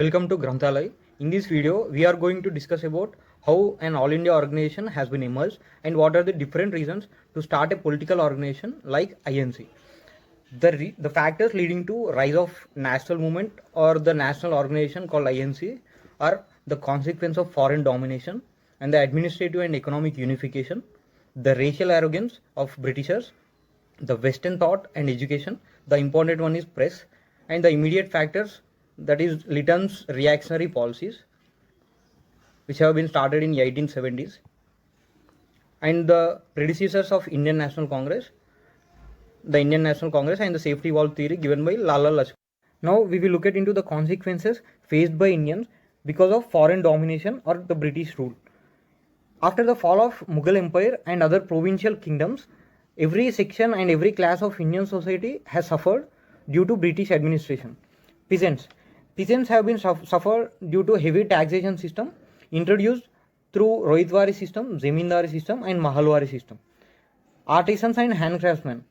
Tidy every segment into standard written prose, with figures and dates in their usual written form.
Welcome to Granthalay. In this video, we are going to discuss about how an All India organization has been emerged and what are the different reasons to start a political organization like INC. The factors leading to rise of national movement or the national organization called INC are the consequence of foreign domination and the administrative and economic unification, the racial arrogance of Britishers, the Western thought and education. The important one is press, and the immediate factors, that is Lytton's reactionary policies, which have been started in 1870s, and the predecessors of Indian National Congress, the Indian National Congress, and the safety valve theory given by Lala Lajpat. Now we will look at into the consequences faced by Indians because of foreign domination or the British rule. After the fall of Mughal Empire and other provincial kingdoms, every section and every class of Indian society has suffered due to British administration. Peasants have been suffered due to heavy taxation system introduced through Rohitwari system, Zamindari system, and Mahalwari system. Artisans and handcraftsmen.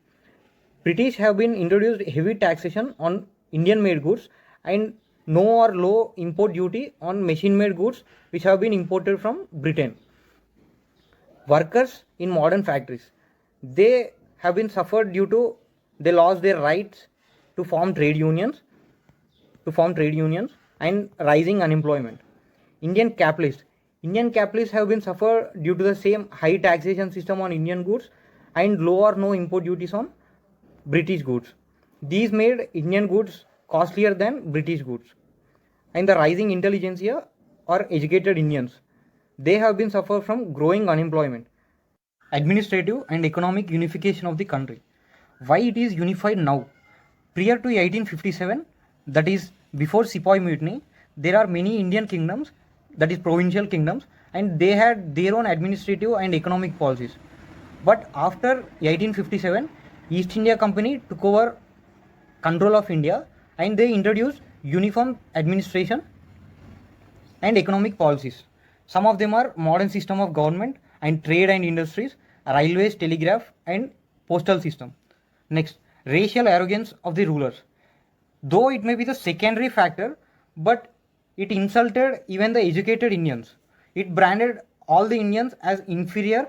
British have been introduced heavy taxation on Indian made goods and no or low import duty on machine made goods which have been imported from Britain. Workers in modern factories, they have been suffered due to they lost their rights to form trade unions and rising unemployment. Indian capitalists have been suffered due to the same high taxation system on Indian goods and low or no import duties on British goods. These made Indian goods costlier than British goods. And the rising intelligentsia or educated Indians, they have been suffered from growing unemployment. Administrative and economic unification of the country. Why it is unified now? Prior to 1857, that is before Sepoy Mutiny, there are many Indian kingdoms, that is provincial kingdoms, and they had their own administrative and economic policies. But after 1857, East India Company took over control of India and they introduced uniform administration and economic policies. Some of them are modern system of government and trade and industries, railways, telegraph, and postal system. Next, racial arrogance of the rulers. Though it may be the secondary factor, but it insulted even the educated Indians. It branded all the Indians as inferior,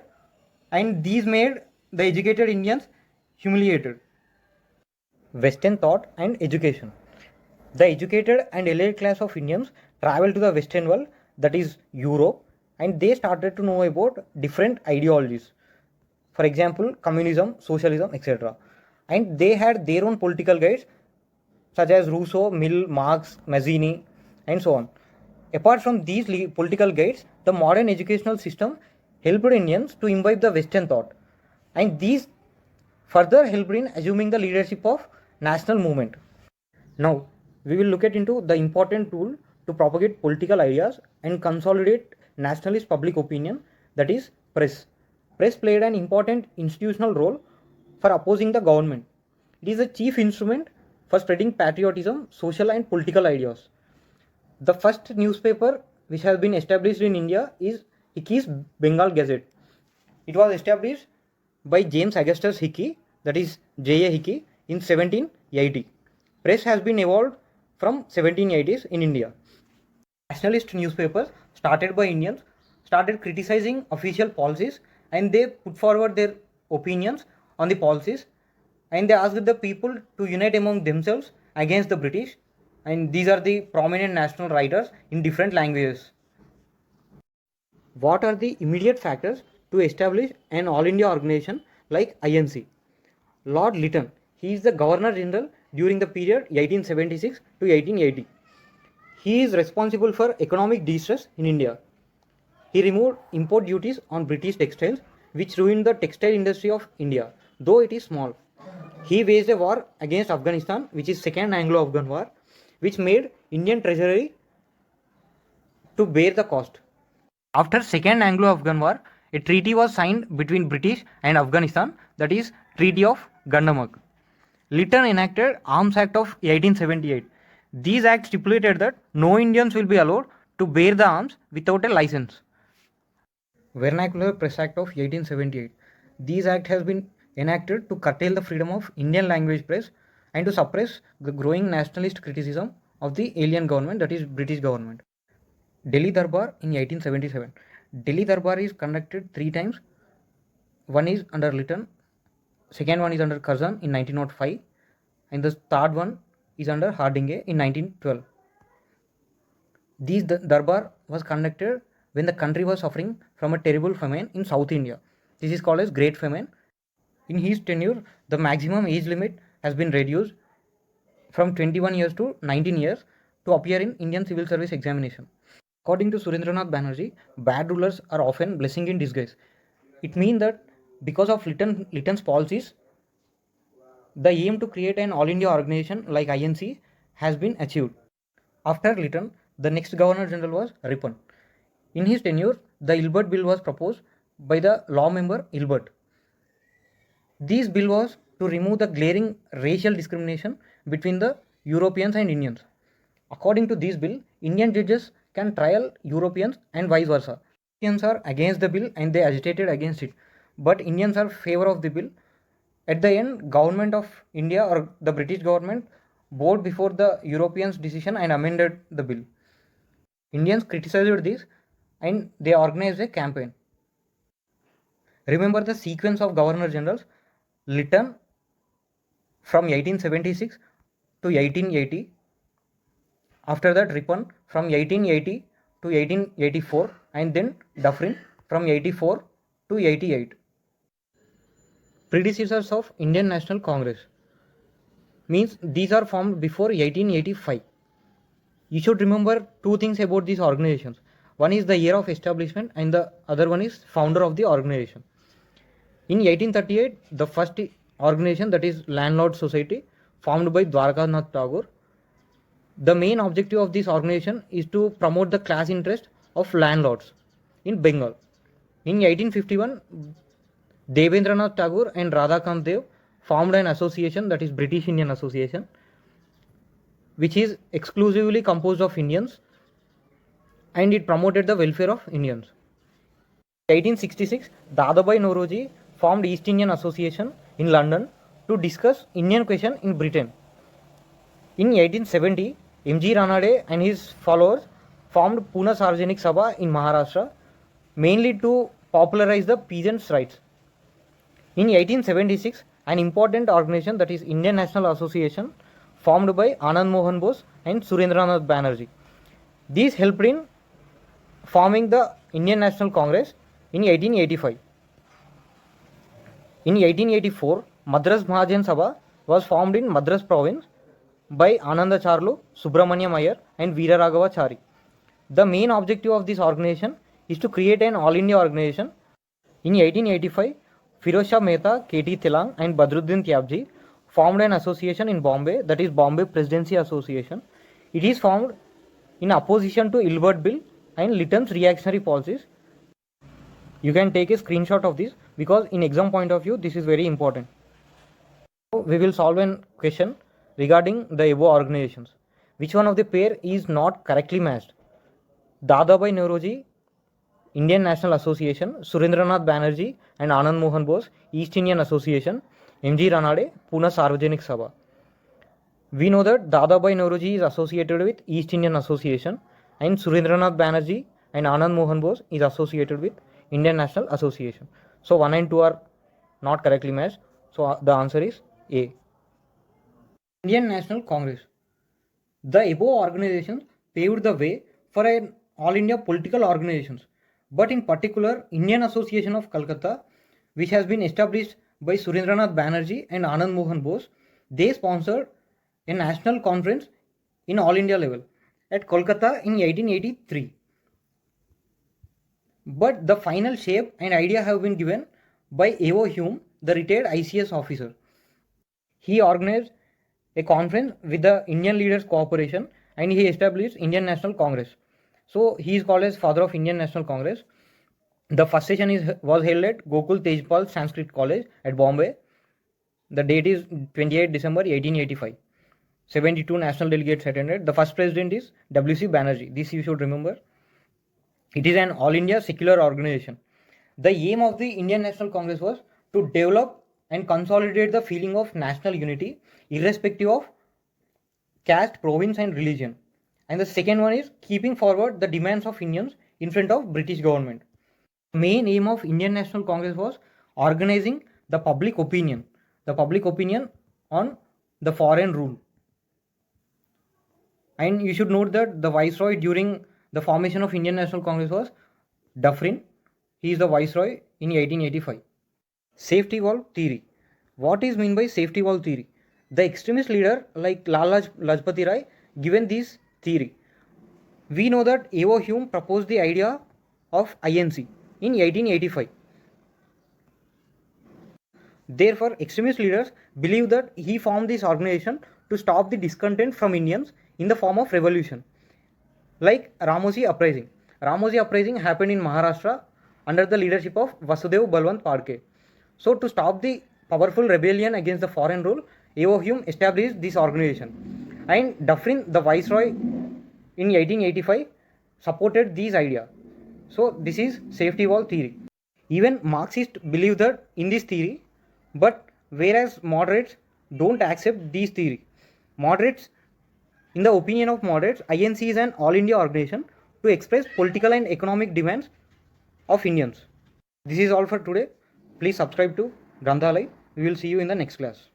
and these made the educated Indians humiliated. Western thought and education. The educated and elite class of Indians traveled to the Western world, that is Europe, and they started to know about different ideologies. For example, communism, socialism, etc. And they had their own political guides such as Rousseau, Mill, Marx, Mazzini, and so on. Apart from these political guides, the modern educational system helped Indians to imbibe the Western thought, and these further helped in assuming the leadership of national movement. Now, we will look at into the important tool to propagate political ideas and consolidate nationalist public opinion, that is press. Press played an important institutional role for opposing the government. It is the chief instrument for spreading patriotism, social and political ideas. The first newspaper which has been established in India is Hickey's Bengal Gazette. It was established by James Augustus Hickey, that is J.A. Hickey, in 1780. Press has been evolved from 1780s in India. Nationalist newspapers started by Indians started criticizing official policies and they put forward their opinions on the policies and they asked the people to unite among themselves against the British, and these are the prominent national writers in different languages. What are the immediate factors to establish an all India organization like INC? Lord Lytton, he is the Governor General during the period 1876 to 1880. He is responsible for economic distress in India. He removed import duties on British textiles which ruined the textile industry of India, though it is small. He waged a war against Afghanistan, which is Second Anglo-Afghan War, which made Indian treasury to bear the cost. After Second Anglo-Afghan War, a treaty was signed between British and Afghanistan, that is Treaty of Gandamak. Lytton enacted Arms Act of 1878. These acts stipulated that no Indians will be allowed to bear the arms without a license. Vernacular Press Act of 1878. This act has been enacted to curtail the freedom of Indian language press and to suppress the growing nationalist criticism of the alien government, that is British government. Delhi Darbar in 1877. Delhi Darbar is conducted 3 times. One is under Lytton, second one is under Curzon in 1905, and the third one is under Hardinge in 1912. These Darbar was conducted when the country was suffering from a terrible famine in South India. This is called as Great Famine. In his tenure, the maximum age limit has been reduced from 21 years to 19 years to appear in Indian Civil Service examination. According to Surendranath Banerjee, bad rulers are often blessing in disguise. It means that because of Lytton's policies, the aim to create an all India organization like INC has been achieved. After Lytton, the next Governor General was Ripon. In his tenure, the Ilbert Bill was proposed by the law member Ilbert. This bill was to remove the glaring racial discrimination between the Europeans and Indians. According to this bill, Indian judges can trial Europeans and vice versa. Indians are against the bill and they agitated against it, but Indians are favor of the bill. At the end, government of India or the British government bowed before the Europeans' decision and amended the bill. Indians criticized this and they organized a campaign. Remember the sequence of Governor Generals. Lytton from 1876 to 1880. After that, Ripon from 1880 to 1884, and then Dufferin from 84 to 88. Predecessors of Indian National Congress means these are formed before 1885. You should remember two things about these organizations. One is the year of establishment and the other one is founder of the organization. In 1838, the first organization, that is Landlord Society, formed by Dwarkanath Tagore. The main objective of this organization is to promote the class interest of landlords in Bengal. In 1851, Devendranath Tagore and Radhakant Dev formed an association, that is British Indian Association, which is exclusively composed of Indians, and it promoted the welfare of Indians. In 1866, Dadabhai Naoroji formed East Indian Association in London to discuss Indian question in Britain. In 1870, M.G. Ranade and his followers formed Pune Sarvajanik Sabha in Maharashtra, mainly to popularize the peasants' rights. In 1876, an important organization, that is Indian National Association, formed by Anand Mohan Bose and Surendranath Banerjee. These helped in forming the Indian National Congress in 1885. In 1884, Madras Mahajan Sabha was formed in Madras province by Anandacharlu, Subramaniam Iyer and Veeraraghava Chari. The main objective of this organization is to create an all India organization. In 1885, Firoz Shah Mehta, K.T. Telang and Badruddin Tyabji formed an association in Bombay, that is Bombay Presidency Association. It is formed in opposition to Ilbert Bill and Lytton's reactionary policies. You can take a screenshot of this because in exam point of view this is very important. So we will solve a question regarding the above organizations. Which one of the pair is not correctly matched? Dadabhai Naoroji, Indian National Association, Surendranath Banerjee and Anand Mohan Bose, East Indian Association, M.G. Ranade, Pune Sarvajanik Sabha. We know that Dadabhai Naoroji is associated with East Indian Association and Surendranath Banerjee and Anand Mohan Bose is associated with Indian National Association. So 1 and 2 are not correctly matched. So the answer is A. Indian National Congress. The above organizations paved the way for an all India political organizations, but in particular Indian Association of Calcutta, which has been established by Surendranath Banerjee and Anand Mohan Bose, they sponsored a national conference in all India level at Kolkata in 1883. But the final shape and idea have been given by A.O. Hume, the retired ICS officer. He organized a conference with the Indian leaders' cooperation and he established Indian National Congress. So he is called as father of Indian National Congress. The first session was held at Gokul Tejpal Sanskrit College at Bombay. The date is 28 December 1885. 72 national delegates attended. The first president is W.C. Banerjee. This you should remember. It is an all India secular organization. The aim of the Indian National Congress was to develop and consolidate the feeling of national unity irrespective of caste, province, and religion. And the second one is keeping forward the demands of Indians in front of British government. Main aim of Indian National Congress was organizing the public opinion on the foreign rule. And you should note that the viceroy during the formation of Indian National Congress was Dufferin. He is the viceroy in 1885. Safety valve theory. What is meant by safety valve theory? The extremist leader like Lala Lajpati Rai given this theory. We know that Evo Hume proposed the idea of INC in 1885. Therefore, extremist leaders believe that he formed this organization to stop the discontent from Indians in the form of revolution. Like Ramosi Uprising. Ramosi Uprising happened in Maharashtra under the leadership of Vasudev Balwant Padke. So, to stop the powerful rebellion against the foreign rule, Evo Hume established this organization. And Dufferin, the viceroy in 1885, supported these ideas. So, this is safety valve theory. Even Marxists believe that in this theory, but whereas moderates don't accept these theory. Moderates, in the opinion of moderates, INC is an all India organization to express political and economic demands of Indians. This is all for today. Please subscribe to Granthalaya. We will see you in the next class.